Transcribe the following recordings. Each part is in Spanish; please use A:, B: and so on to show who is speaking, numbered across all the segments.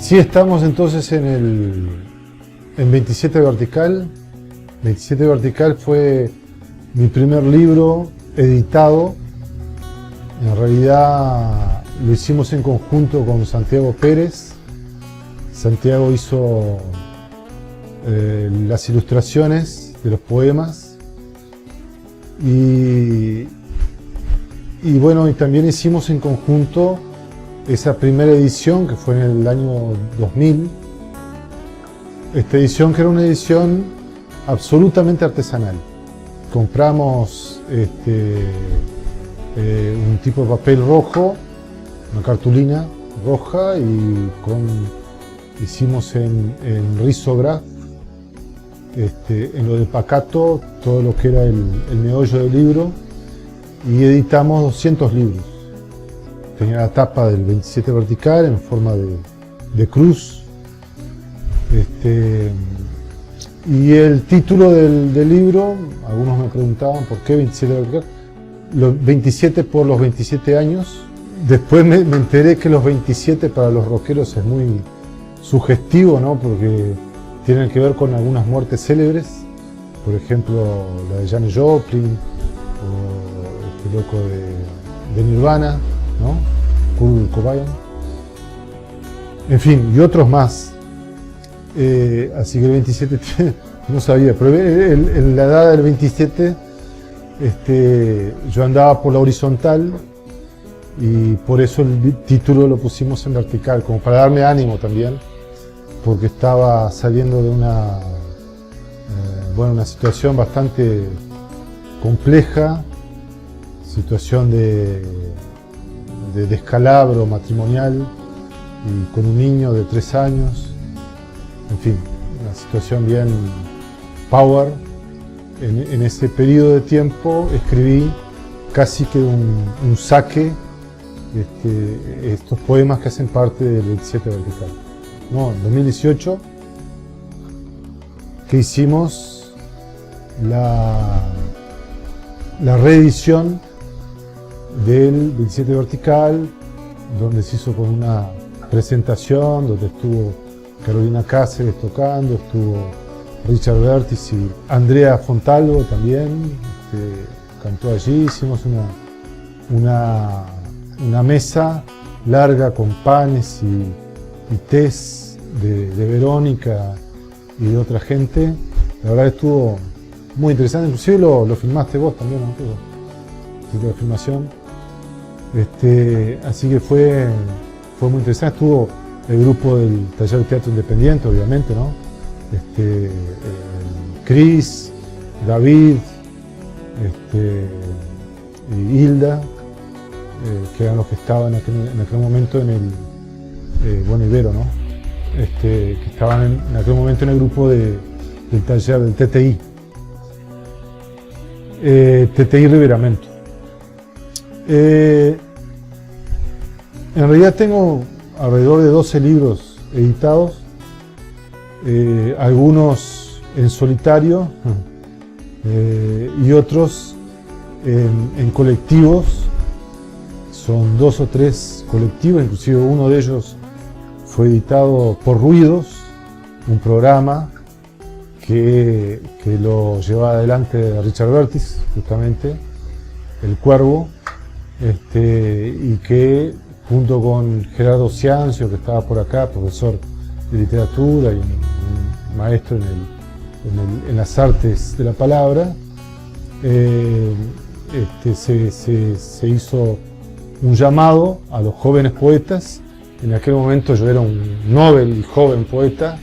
A: Sí, estamos entonces en 27 Vertical. 27 Vertical fue mi primer libro editado. En realidad lo hicimos en conjunto con Santiago Pérez. Santiago hizo las ilustraciones de los poemas y bueno, y también hicimos en conjunto esa primera edición que fue en el año 2000. Esta edición que era una edición absolutamente artesanal. Compramos un tipo de papel rojo, una cartulina roja, y hicimos en risograph, en lo de Pacato, todo lo que era el meollo del libro, y editamos 200 libros. Tenía la tapa del 27 Vertical en forma de cruz. Y el título del libro, algunos me preguntaban por qué 27 Vertical. Los 27 por los 27 años. Después me enteré que los 27 para los rockeros es muy sugestivo, ¿no? Porque tienen que ver con algunas muertes célebres. Por ejemplo, la de Janis Joplin, o este loco de Nirvana, ¿no? Kurt Cobain. En fin, y otros más. Así que el 27 no sabía, pero en la edad del 27 yo andaba por la horizontal y por eso el título lo pusimos en vertical, como para darme ánimo también, porque estaba saliendo de una situación bastante compleja, situación de descalabro matrimonial y con un niño de 3 años. En fin, una situación bien power. En ese periodo de tiempo escribí casi que un saque, estos poemas que hacen parte del 27 Vertical. No, en 2018, que hicimos la reedición del 27 Vertical, donde se hizo con una presentación, donde estuvo Carolina Cáceres tocando, estuvo Richard Vertis y Andrea Fontalvo también, cantó allí. Hicimos una mesa larga con panes y tés de Verónica y de otra gente. La verdad que estuvo muy interesante, inclusive lo filmaste vos también, ¿no? La filmación. Así que fue muy interesante. Estuvo el grupo del Taller de Teatro Independiente, obviamente, ¿no? Cris, David, y Hilda, que eran los que estaban en aquel momento en el, Ibero, ¿no? Que estaban en aquel momento en el grupo del taller del TTI. TTI Riberamento. En realidad tengo alrededor de 12 libros editados, algunos en solitario y otros en colectivos. Son 2 o 3 colectivos, inclusive uno de ellos fue editado por Ruidos, un programa que lo llevaba adelante Richard Vertis, justamente, El Cuervo, y que junto con Gerardo Ciancio, que estaba por acá, profesor de literatura y maestro en las artes de la palabra, se hizo un llamado a los jóvenes poetas. En aquel momento yo era un Nobel y joven poeta,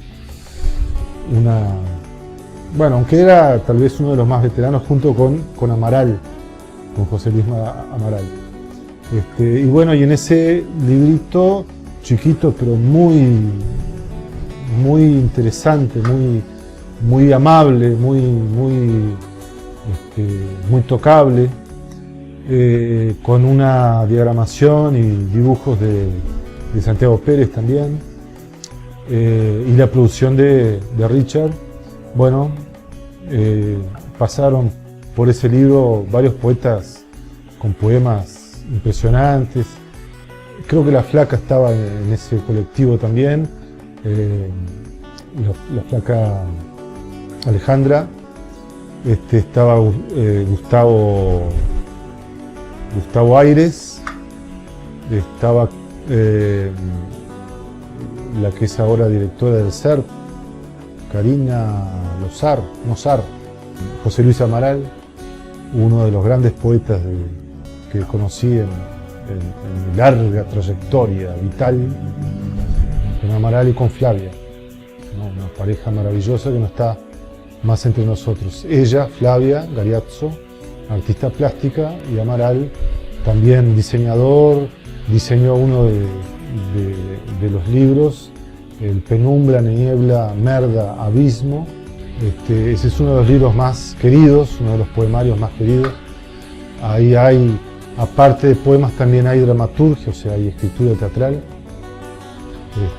A: aunque era tal vez uno de los más veteranos, junto con Amaral, con José Luis Amaral. Y en ese librito chiquito, pero muy interesante, muy amable, muy tocable, con una diagramación y dibujos de Santiago Pérez también, y la producción de Richard. Pasaron por ese libro varios poetas con poemas impresionantes. creo que la Flaca estaba en ese colectivo también, la Flaca Alejandra, estaba Gustavo Aires, estaba la que es ahora directora del CERP, Karina Nozar, José Luis Amaral, uno de los grandes poetas que conocí en mi larga trayectoria vital, con Amaral y con Flavia, ¿no? Una pareja maravillosa que no está más entre nosotros. Ella, Flavia Gariazzo, artista plástica, y Amaral, también diseñador, diseñó uno de los libros, el Penumbra, Niebla, Merda, Abismo. Ese es uno de los libros más queridos, uno de los poemarios más queridos. Ahí hay, aparte de poemas, también hay dramaturgia, o sea, hay escritura teatral.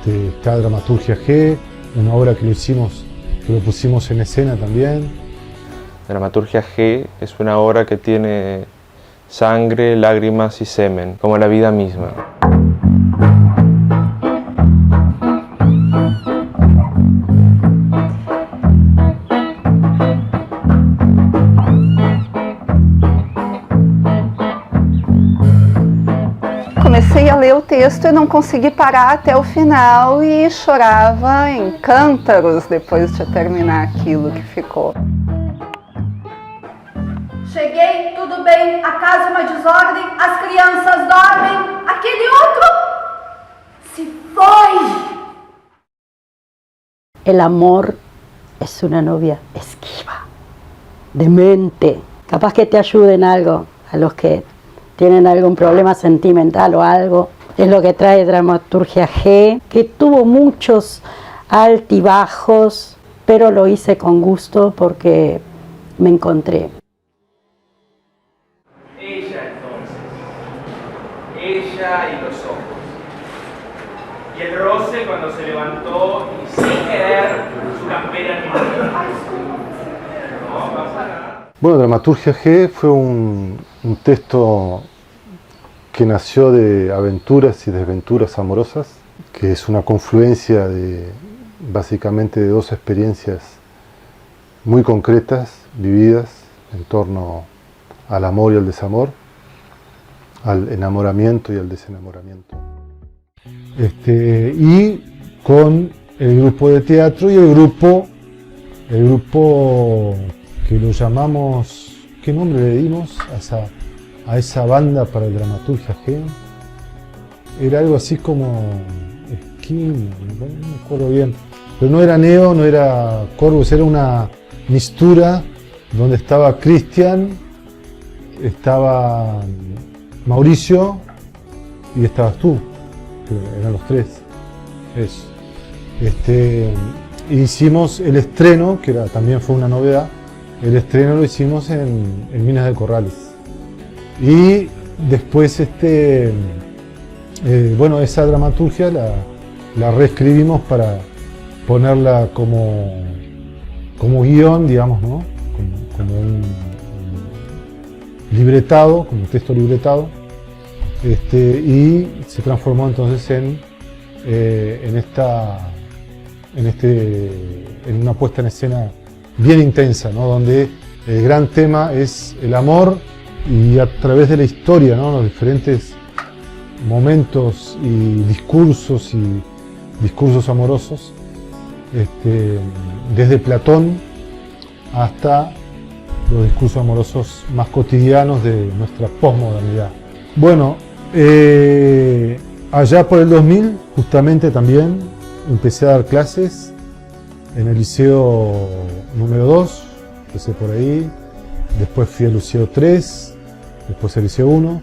A: Está Dramaturgia G, una obra que lo pusimos en escena también.
B: Dramaturgia G es una obra que tiene sangre, lágrimas y semen, como la vida misma.
C: Comecei a ler o texto e não consegui parar até o final e chorava em cântaros depois de terminar aquilo que ficou.
D: Cheguei, tudo bem, a casa é uma desordem, as crianças dormem, aquele outro se foi.
E: El amor es una novia esquiva, demente, capaz que te ayude en algo a los que tienen algún problema sentimental o algo. Es lo que trae Dramaturgia G, que tuvo muchos altibajos, pero lo hice con gusto porque me encontré.
F: Ella entonces, ella y los ojos, y el roce cuando se levantó y sin querer su campera ni no pasa nada.
A: Bueno, Dramaturgia G fue un texto que nació de aventuras y desventuras amorosas, que es una confluencia básicamente de dos experiencias muy concretas, vividas en torno al amor y al desamor, al enamoramiento y al desenamoramiento. Y con el grupo de teatro y el grupo que lo llamamos, ¿qué nombre le dimos a esa banda para el Dramaturgia G? Era algo así como Skin, no me acuerdo bien, pero no era Neo, no era Corvus, era una mistura donde estaba Cristian, estaba Mauricio y estabas tú, que eran los tres. Eso. Hicimos el estreno, que también fue una novedad. El estreno lo hicimos en Minas de Corrales. Y después bueno, esa dramaturgia la reescribimos para ponerla como guión, digamos, ¿no? Como un libretado, como un texto libretado, y se transformó entonces en una puesta en escena bien intensa, ¿no? Donde el gran tema es el amor, y a través de la historia, ¿no? Los diferentes momentos y discursos amorosos, desde Platón hasta los discursos amorosos más cotidianos de nuestra posmodernidad. Bueno, allá por el 2000 justamente también empecé a dar clases en el liceo número 2, empecé por ahí, después fui al liceo 3, después al liceo 1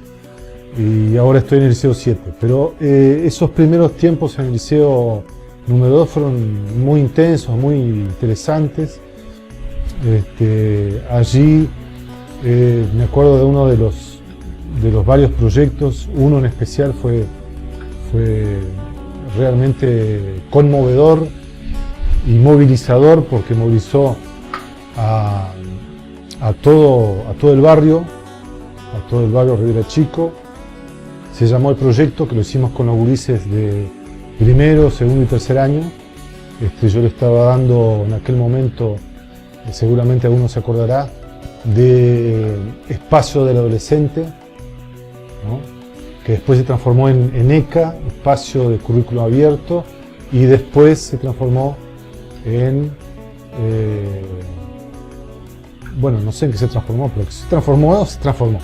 A: y ahora estoy en el liceo 7. Pero esos primeros tiempos en el liceo número 2 fueron muy intensos, muy interesantes. Allí me acuerdo de uno de los varios proyectos, uno en especial fue realmente conmovedor y movilizador, porque movilizó a todo el barrio Rivera Chico. se llamó el proyecto, que lo hicimos con los gurises de primero, segundo y tercer año. Yo le estaba dando en aquel momento, seguramente alguno se acordará, de Espacio del Adolescente, ¿no? Que después se transformó en ECA, Espacio de Currículo Abierto, y después se transformó en, bueno, no sé en qué se transformó, pero que se transformó, se transformó.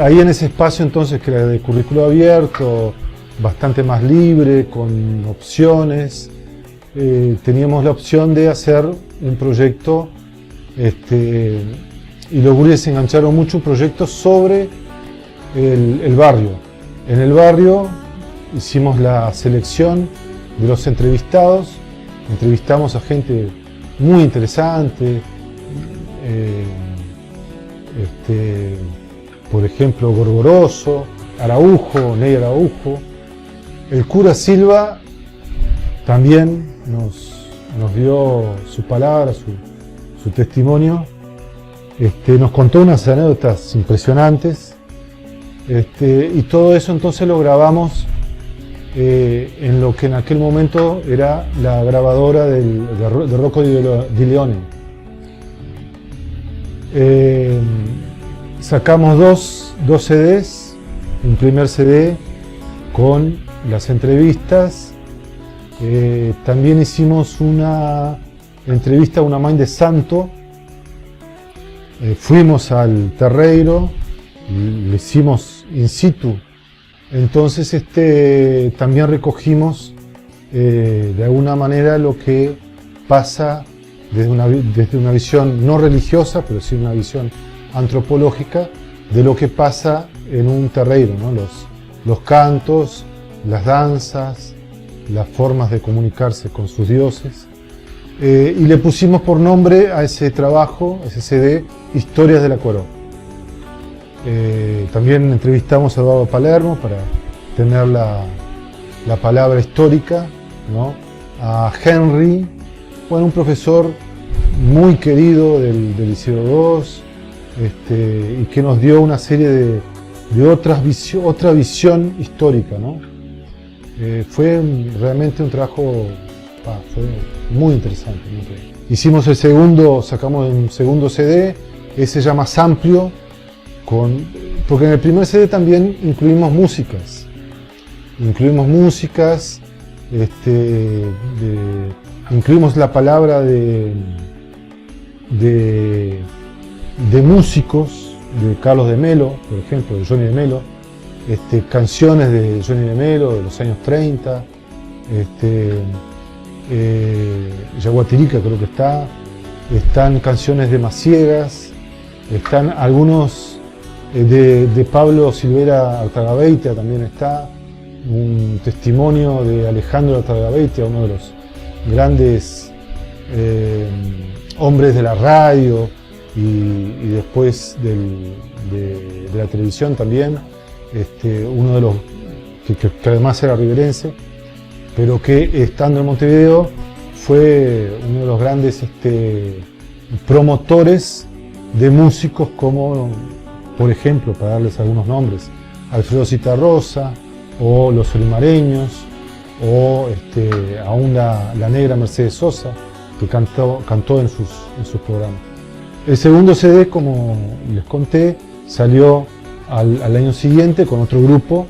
A: Ahí en ese espacio entonces, que era de currículo abierto, bastante más libre, con opciones, teníamos la opción de hacer un proyecto, y los gurises se engancharon mucho, un proyecto sobre el barrio. En el barrio hicimos la selección de los entrevistados, entrevistamos a gente muy interesante, por ejemplo Gorgoroso, Araujo, Ney Araujo. El cura Silva también nos dio su palabra, su testimonio, nos contó unas anécdotas impresionantes, y todo eso entonces lo grabamos en lo que en aquel momento era la grabadora de Rocco Di Leone. Sacamos dos CDs, un primer CD con las entrevistas, también hicimos una entrevista a una mãe de santo, fuimos al terreiro, lo hicimos in situ, entonces también recogimos de alguna manera lo que pasa desde una visión no religiosa, pero sí una visión antropológica de lo que pasa en un terreiro, ¿no? Los cantos, las danzas, las formas de comunicarse con sus dioses, y le pusimos por nombre a ese trabajo, a ese CD, Historias de la Coro. También entrevistamos a Eduardo Palermo para tener la palabra histórica, ¿no? A Henry, bueno, un profesor muy querido del Liceo 2, y que nos dio una serie de otra visión histórica, ¿no? Fue realmente un trabajo, fue muy interesante, ¿no? Hicimos sacamos un segundo CD, ese ya más amplio, porque en el primer CD también incluimos músicas, incluimos la palabra de músicos, de Carlos de Melo, por ejemplo, de Johnny de Melo, canciones de Johnny de Melo de los años 30, Yaguatirica creo que están canciones de Maciegas, están algunos de Pablo Silvera Artagabeitia, también está un testimonio de Alejandro Artagabeitia, uno de los grandes hombres de la radio y después de la televisión también, uno de los que además era riverense, pero que estando en Montevideo fue uno de los grandes promotores de músicos como, por ejemplo, para darles algunos nombres, Alfredo Citarrosa, o Los Olimareños, o aún la negra Mercedes Sosa, que cantó en sus programas. El segundo CD, como les conté, salió al año siguiente con otro grupo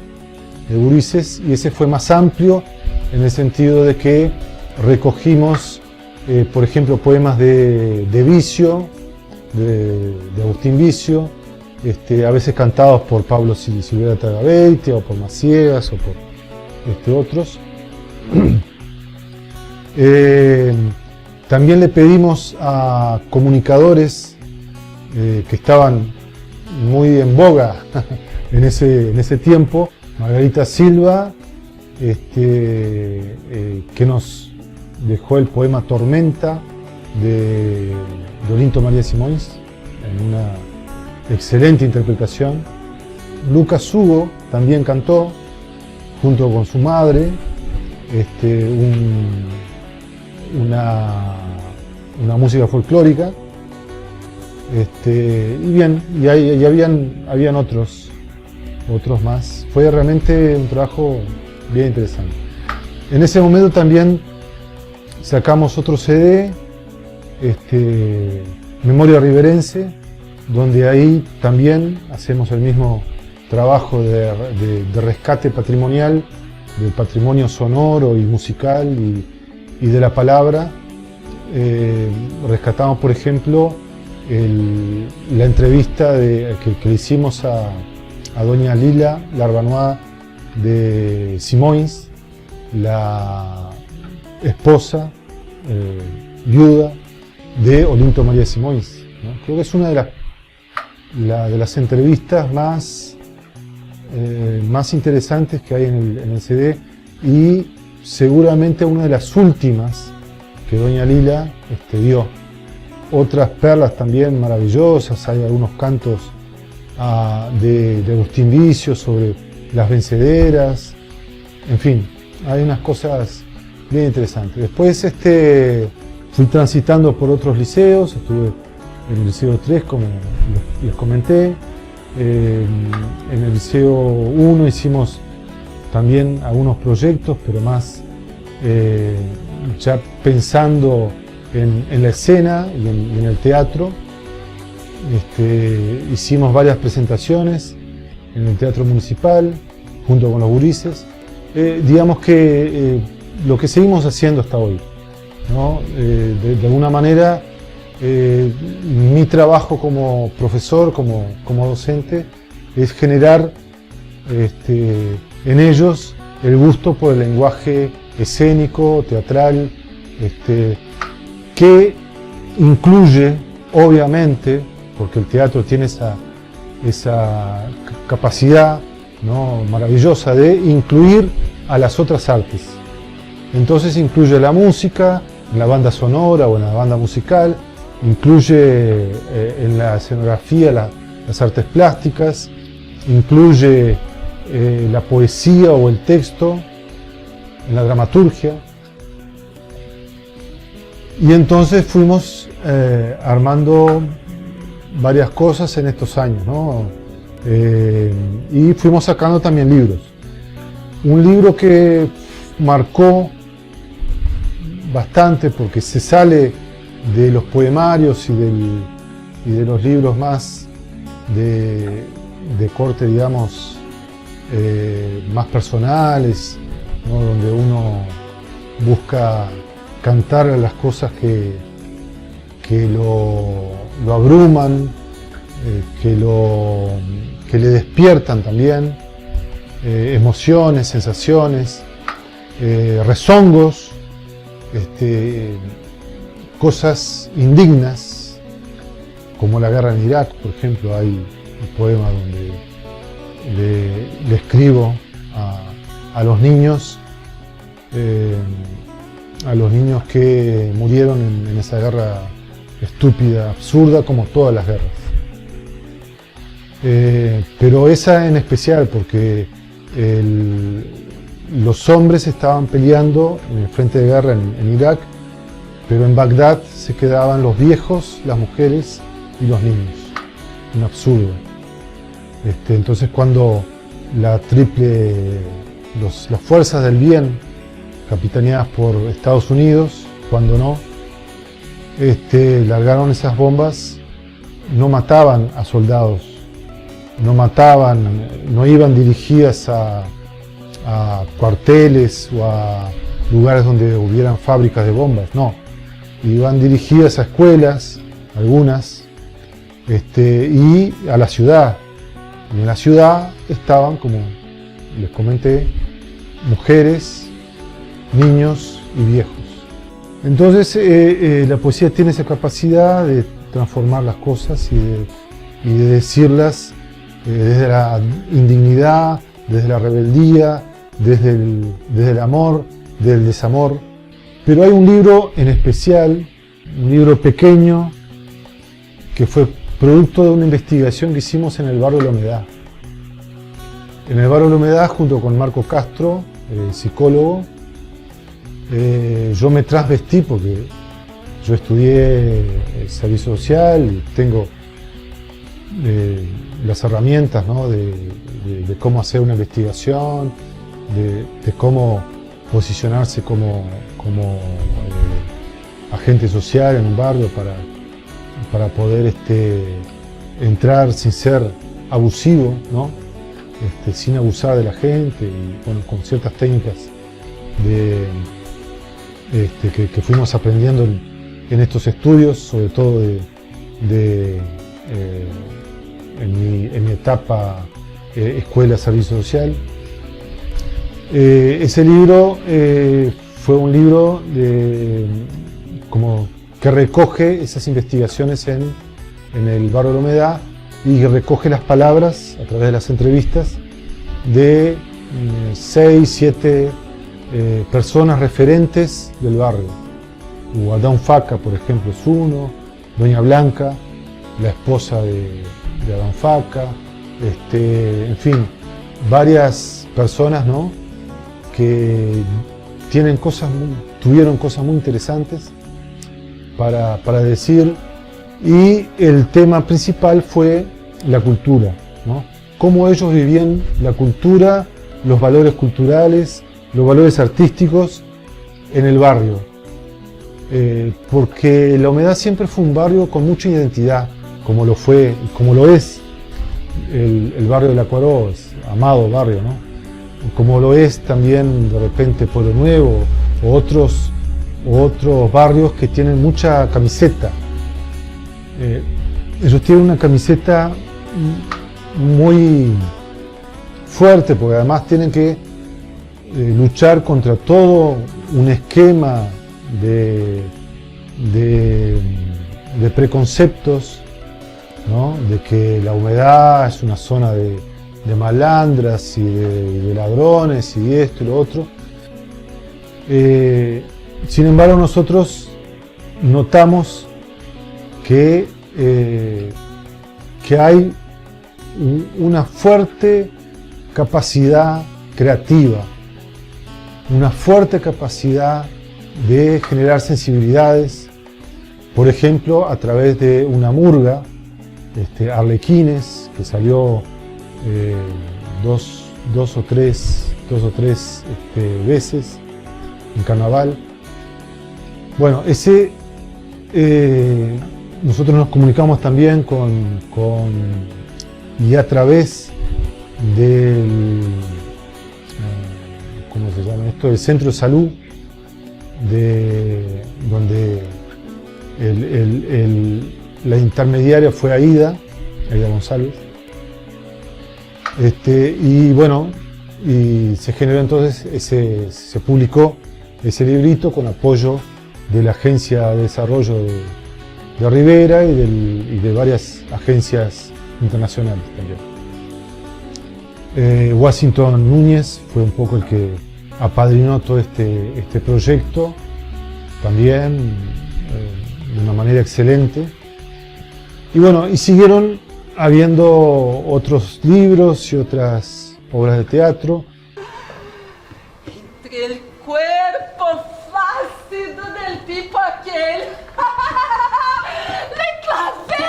A: de gurises, y ese fue más amplio en el sentido de que recogimos, por ejemplo, poemas de Vicio, de Agustín Vicio, a veces cantados por Pablo Silvera Artagabeitia, o por Maciegas, o por otros. También le pedimos a comunicadores que estaban muy en boga en ese tiempo, Margarita Silva, que nos dejó el poema Tormenta de Olinto María Simões, en una excelente interpretación. Lucas Hugo también cantó, junto con su madre, una música folclórica, y bien, y habían otros otros más. Fue realmente un trabajo bien interesante. En ese momento también sacamos otro CD, Memoria Riverense, donde ahí también hacemos el mismo trabajo de rescate patrimonial, del patrimonio sonoro y musical y de la palabra. Rescatamos, por ejemplo, la entrevista que le hicimos a doña Lila Larbanois de Simoins, la esposa, viuda de Olinto María Simoins, ¿no? Creo que es una de las entrevistas más interesantes que hay en el CD y seguramente una de las últimas que doña Lila dio. Otras perlas también maravillosas, hay algunos cantos de Agustín Vicio sobre las vencederas, en fin, hay unas cosas bien interesantes. Después fui transitando por otros liceos, estuve en el Liceo 3, como les comenté, en el Liceo 1 hicimos también algunos proyectos, pero más ya pensando en la escena y en el teatro. Hicimos varias presentaciones en el Teatro Municipal, junto con los gurises. Digamos que lo que seguimos haciendo hasta hoy, ¿no? De alguna manera, mi trabajo como profesor, como docente, es generar en ellos el gusto por el lenguaje escénico, teatral, que incluye, obviamente, porque el teatro tiene esa capacidad, ¿no?, maravillosa de incluir a las otras artes. Entonces incluye la música, en la banda sonora o en la banda musical, incluye en la escenografía las artes plásticas, incluye la poesía o el texto, en la dramaturgia. Y entonces fuimos armando varias cosas en estos años, ¿no? Y fuimos sacando también libros. Un libro que marcó bastante porque se sale de los poemarios y de los libros más de corte, digamos, más personales, ¿no?, donde uno busca cantar las cosas que lo abruman, que le despiertan también emociones, sensaciones, rezongos, cosas indignas, como la guerra en Irak, por ejemplo. Hay un poema donde le escribo a los niños que murieron en esa guerra estúpida, absurda, como todas las guerras. Pero esa en especial porque los hombres estaban peleando en el frente de guerra en Irak, pero en Bagdad se quedaban los viejos, las mujeres y los niños. Un absurdo. Entonces cuando las fuerzas del bien, capitaneadas por Estados Unidos, cuando no, largaron esas bombas, no mataban a soldados, no iban dirigidas a cuarteles o a lugares donde hubieran fábricas de bombas, no, iban dirigidas a escuelas, algunas, y a la ciudad. Y en la ciudad estaban, como les comenté, mujeres, niños y viejos. Entonces la poesía tiene esa capacidad de transformar las cosas y de decirlas desde la indignidad, desde la rebeldía, desde el amor, del desamor. Pero hay un libro en especial, un libro pequeño, que fue producto de una investigación que hicimos en el barrio de la Humedad. En el barrio de la Humedad, junto con Marco Castro, psicólogo, yo me trasvestí porque yo estudié servicio social y tengo las herramientas, ¿no? de cómo hacer una investigación, de cómo posicionarse como agente social en un barrio para poder entrar sin ser abusivo, ¿no? Sin abusar de la gente y bueno, con ciertas técnicas que fuimos aprendiendo en estos estudios, sobre todo en mi etapa escuela servicio social. Ese libro fue un libro que recoge esas investigaciones en el barrio de la Humedad y recoge las palabras a través de las entrevistas de 6, 7 personas referentes del barrio. Adán Faca, por ejemplo, es uno, Doña Blanca, la esposa de Adán Faca, en fin, varias personas, ¿no? Que tuvieron cosas muy interesantes para decir, y el tema principal fue la cultura, ¿no? Cómo ellos vivían la cultura, los valores culturales, los valores artísticos en el barrio. Porque La Humedad siempre fue un barrio con mucha identidad, como lo es el barrio de La Cuaró, es amado barrio, ¿no? Como lo es también de repente Pueblo Nuevo o otros barrios que tienen mucha camiseta. Ellos tienen una camiseta muy fuerte porque además tienen que luchar contra todo un esquema de preconceptos, ¿no? De que La Humedad es una zona de malandras y de ladrones y esto y lo otro. Sin embargo, nosotros notamos que hay una fuerte capacidad creativa, una fuerte capacidad de generar sensibilidades, por ejemplo, a través de una murga, Arlequines, que salió dos o tres veces en carnaval. Bueno, nosotros nos comunicamos también y a través del ¿cómo se llama esto? El centro de salud, donde la intermediaria fue Aida González. Y bueno, y se generó entonces, se publicó ese librito con apoyo de la Agencia de Desarrollo de Rivera y de varias agencias internacionales también. Washington Núñez fue un poco el que apadrinó todo este proyecto, también de una manera excelente. Y bueno, y siguieron habiendo otros libros y otras obras de teatro.
G: Entre el cuerpo flácido del tipo aquel, le clavé,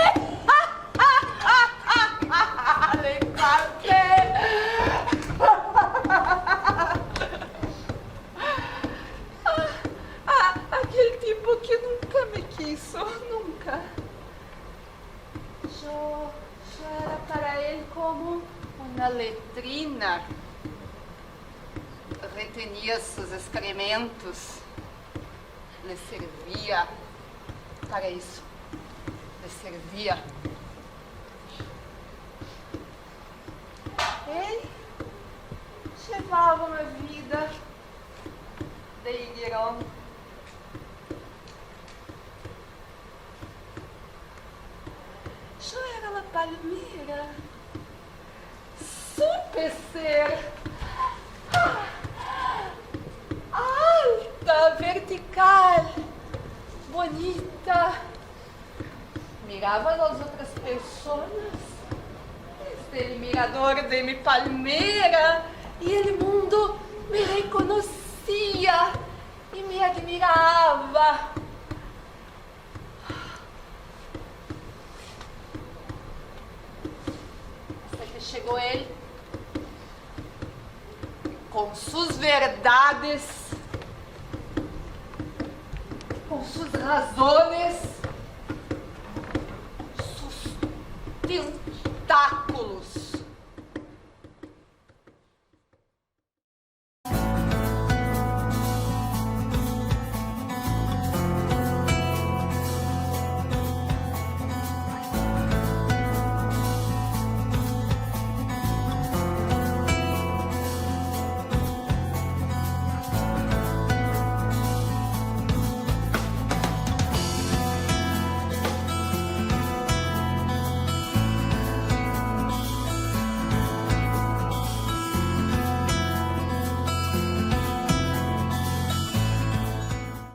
G: le clavé. Aquel tipo que nunca me quiso, nunca. Yo era para él como una letrina. Retenía sus excrementos. Le servía para isso. Le servía. Ele levava uma vida de higuerão. Eu era la palmeira. Super ser. Alta, vertical, bonita. Mirava as outras pessoas desde o mirador de mi palmeira e o mundo me reconhecia e me admirava. con sus verdades, con sus razones, sus tentáculos.